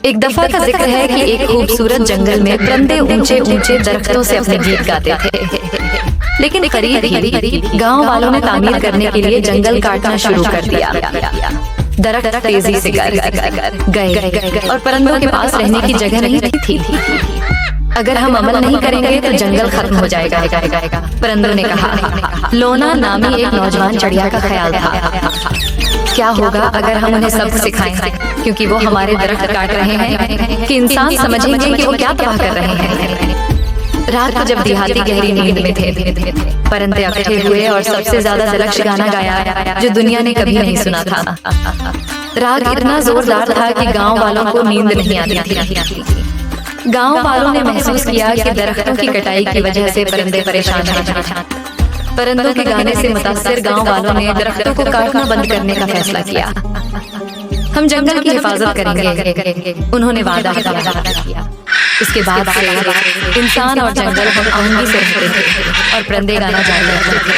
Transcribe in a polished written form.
एक दफा का जिक्र है कि एक खूबसूरत जंगल में परिंदे ऊंचे ऊंचे दरख्तों से अपने गीत गाते थे। लेकिन करीब ही गांव वालों ने तामीर करने के लिए जंगल काटना शुरू कर दिया। दरख्त तेजी से गए और परिंदों के पास रहने की जगह नहीं थी। अगर हम अमल नहीं करेंगे तो जंगल खत्म हो जाएगा। परिंदों ने कहा। लोना नामी एक नौजवान चिड़िया का ख्याल था, क्या होगा अगर हम उन्हें सबक सिखाएं, क्योंकि वो हमारे दरख्त काट रहे हैं कि इंसान समझेंगे कि वो क्या तबाह कर रहे हैं। रात को जब देहाती गहरी नींद में थे, परिंदे इकट्ठे हुए और सबसे ज्यादा दिलकश गाना गाया जो दुनिया ने कभी नहीं सुना था। राग इतना जोरदार था कि गांव वालों को नींद नहीं आती थी। गांव वालों ने महसूस किया कि दरख्तों की कटाई की वजह से परिंदे परेशान हैं। परिंदों के गाने से मुतासिर गांव वालों ने दरख्तों को काटना बंद करने का फैसला किया। हम जंगल की हिफाजत करेंगे, उन्होंने वादा किया। इसके बाद से इंसान और जंगल हम आमने से रहते थे और परिंदे गाना जारी रखते थे।